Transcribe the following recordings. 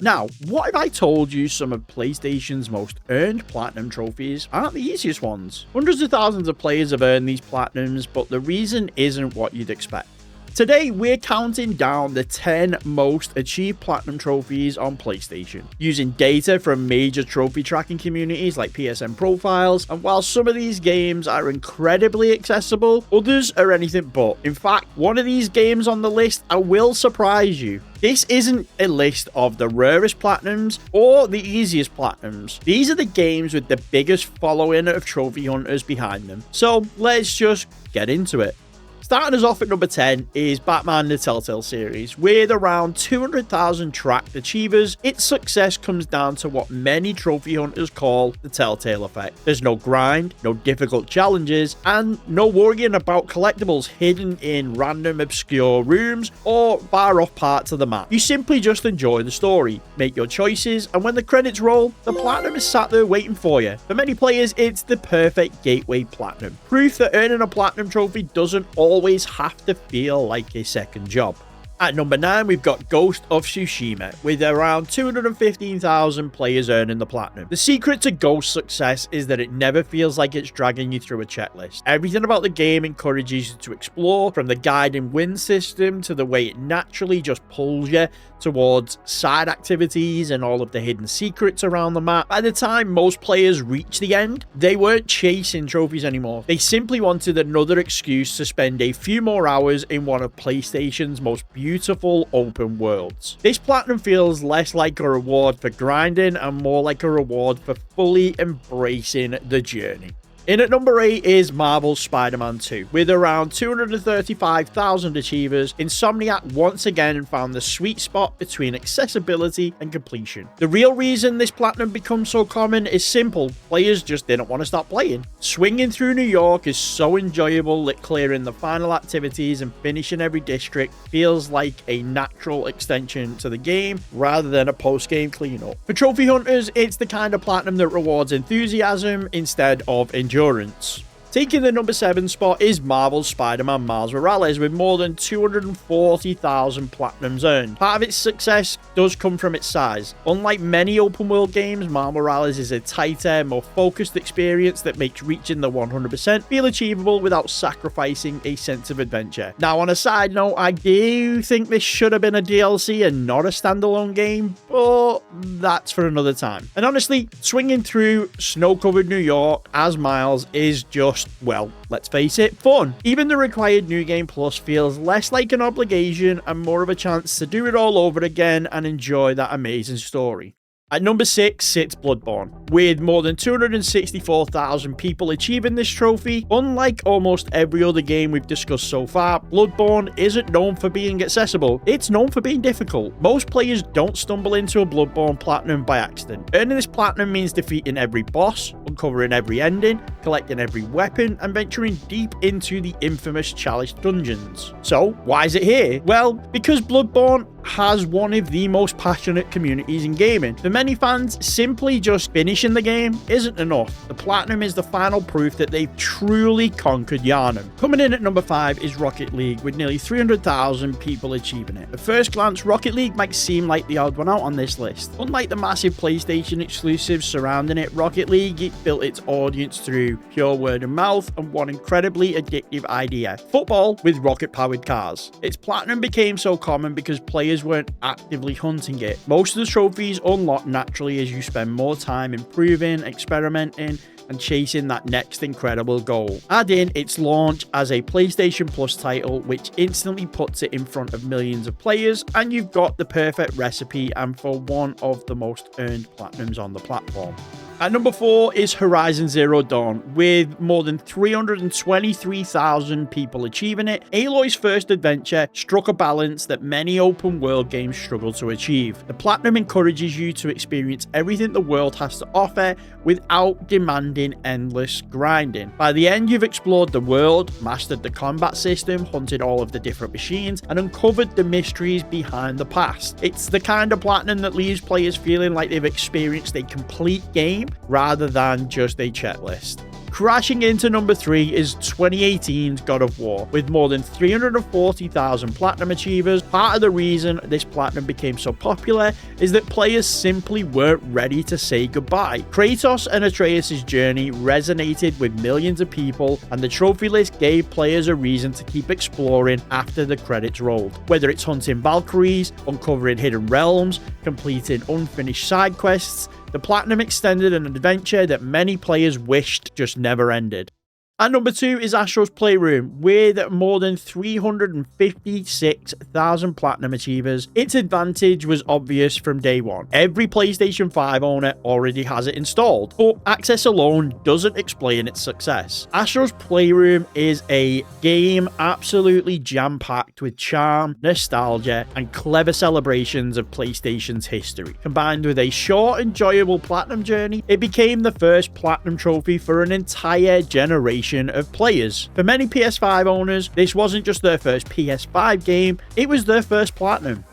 Now, what if I told you some of PlayStation's most earned Platinum trophies aren't the easiest ones? Hundreds of thousands of players have earned these Platinums, but the reason isn't what you'd expect. Today, we're counting down the 10 most achieved Platinum trophies on PlayStation, using data from major trophy tracking communities like PSN Profiles, and while some of these games are incredibly accessible, others are anything but. In fact, one of these games on the list will surprise you. This isn't a list of the rarest Platinums or the easiest Platinums. These are the games with the biggest following of trophy hunters behind them. So let's just get into it. Starting us off at number 10 is Batman the Telltale series. With around 200,000 tracked achievers, its success comes down to what many trophy hunters call the Telltale effect. There's no grind, no difficult challenges, and no worrying about collectibles hidden in random obscure rooms or far off parts of the map. You simply just enjoy the story, make your choices, and when the credits roll, the Platinum is sat there waiting for you. For many players, it's the perfect gateway Platinum. Proof that earning a Platinum trophy doesn't always have to feel like a second job. At number 9, we've got Ghost of Tsushima, with around 215,000 players earning the Platinum. The secret to Ghost's success is that it never feels like it's dragging you through a checklist. Everything about the game encourages you to explore, from the guiding win system to the way it naturally just pulls you towards side activities and all of the hidden secrets around the map. By the time most players reach the end, they weren't chasing trophies anymore. They simply wanted another excuse to spend a few more hours in one of PlayStation's most beautiful open worlds. This Platinum feels less like a reward for grinding and more like a reward for fully embracing the journey. In at number 8 is Marvel's Spider-Man 2. With around 235,000 achievers, Insomniac once again found the sweet spot between accessibility and completion. The real reason this Platinum becomes so common is simple: players just didn't want to stop playing. Swinging through New York is so enjoyable that clearing the final activities and finishing every district feels like a natural extension to the game rather than a post-game cleanup. For trophy hunters, it's the kind of Platinum that rewards enthusiasm instead of endurance. Taking the number 7 spot is Marvel's Spider-Man Miles Morales, with more than 240,000 Platinums earned. Part of its success does come from its size. Unlike many open world games, Miles Morales is a tighter, more focused experience that makes reaching the 100% feel achievable without sacrificing a sense of adventure. Now, on a side note, I do think this should have been a DLC and not a standalone game, but that's for another time. And honestly, swinging through snow-covered New York as Miles is just, well, let's face it, fun. Even the required New Game Plus feels less like an obligation and more of a chance to do it all over again and enjoy that amazing story. At number 6 sits Bloodborne. With more than 264,000 people achieving this trophy, unlike almost every other game we've discussed so far, Bloodborne isn't known for being accessible, it's known for being difficult. Most players don't stumble into a Bloodborne Platinum by accident. Earning this Platinum means defeating every boss, uncovering every ending, collecting every weapon, and venturing deep into the infamous Chalice dungeons. So, why is it here? Well, because Bloodborne has one of the most passionate communities in gaming. For many fans, simply just finishing the game isn't enough. The Platinum is the final proof that they've truly conquered Yharnam. Coming in at number 5 is Rocket League, with nearly 300,000 people achieving it. At first glance, Rocket League might seem like the odd one out on this list. Unlike the massive PlayStation exclusives surrounding it, Rocket League built its audience through pure word of mouth and one incredibly addictive idea: football with rocket-powered cars. Its Platinum became so common because players weren't actively hunting it. Most of the trophies unlock naturally as you spend more time improving, experimenting, and chasing that next incredible goal. Add in its launch as a PlayStation Plus title, which instantly puts it in front of millions of players, and you've got the perfect recipe and for one of the most earned Platinums on the platform. At number 4 is Horizon Zero Dawn, with more than 323,000 people achieving it. Aloy's first adventure struck a balance that many open world games struggle to achieve. The Platinum encourages you to experience everything the world has to offer without demanding endless grinding. By the end, you've explored the world, mastered the combat system, hunted all of the different machines, and uncovered the mysteries behind the past. It's the kind of Platinum that leaves players feeling like they've experienced a complete game rather than just a checklist. Crashing into number 3 is 2018's God of War, with more than 340,000 Platinum Achievers. Part of the reason this Platinum became so popular is that players simply weren't ready to say goodbye. Kratos and Atreus' journey resonated with millions of people, and the trophy list gave players a reason to keep exploring after the credits rolled. Whether it's hunting Valkyries, uncovering hidden realms, completing unfinished side quests, the Platinum extended an adventure that many players wished just never ended. At number 2 is Astro's Playroom, with more than 356,000 Platinum Achievers. Its advantage was obvious from day one. Every PlayStation 5 owner already has it installed, but access alone doesn't explain its success. Astro's Playroom is a game absolutely jam-packed with charm, nostalgia, and clever celebrations of PlayStation's history. Combined with a short, enjoyable Platinum journey, it became the first Platinum trophy for an entire generation of players. For many PS5 owners, this wasn't just their first PS5 game, it was their first Platinum.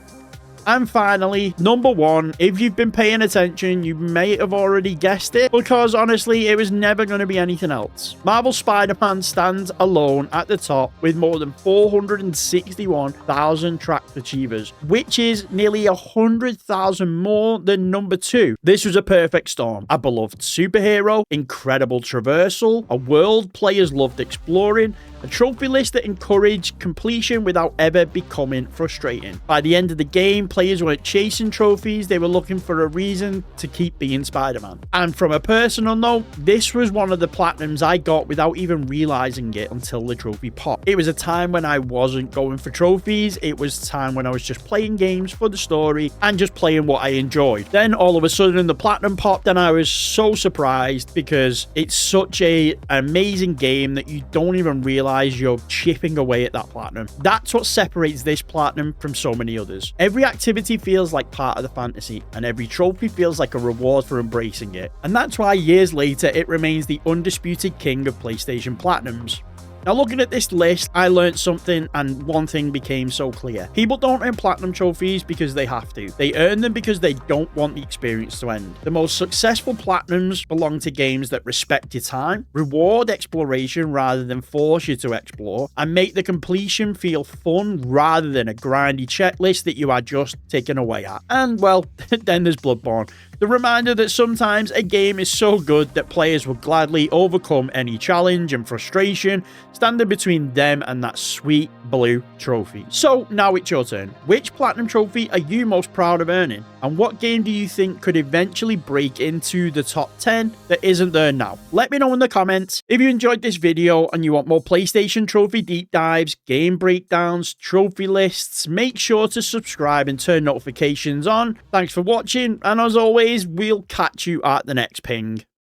And finally, number 1, if you've been paying attention, you may have already guessed it, because honestly, it was never going to be anything else. Marvel Spider-Man stands alone at the top with more than 461,000 tracked achievers, which is nearly 100,000 more than number 2. This was a perfect storm. A beloved superhero, incredible traversal, a world players loved exploring, a trophy list that encouraged completion without ever becoming frustrating. By the end of the game, players weren't chasing trophies, they were looking for a reason to keep being Spider-Man. And from a personal note, this was one of the Platinums I got without even realizing it until the trophy popped. It was a time when I wasn't going for trophies, it was a time when I was just playing games for the story and just playing what I enjoyed. Then all of a sudden the Platinum popped and I was so surprised, because it's such an amazing game that you don't even realize you're chipping away at that Platinum. That's what separates this Platinum from so many others. Every activity feels like part of the fantasy, and every trophy feels like a reward for embracing it. And that's why years later it remains the undisputed king of PlayStation Platinums. Now, looking at this list, I learned something, and one thing became so clear. People don't earn Platinum trophies because they have to. They earn them because they don't want the experience to end. The most successful Platinums belong to games that respect your time, reward exploration rather than force you to explore, and make the completion feel fun rather than a grindy checklist that you are just taken away at. And, well, then there's Bloodborne. The reminder that sometimes a game is so good that players will gladly overcome any challenge and frustration standing between them and that sweet blue trophy. So now it's your turn. Which Platinum trophy are you most proud of earning? And what game do you think could eventually break into the top 10 that isn't there now? Let me know in the comments. If you enjoyed this video and you want more PlayStation trophy deep dives, game breakdowns, trophy lists, make sure to subscribe and turn notifications on. Thanks for watching, and as always, we'll catch you at the next ping.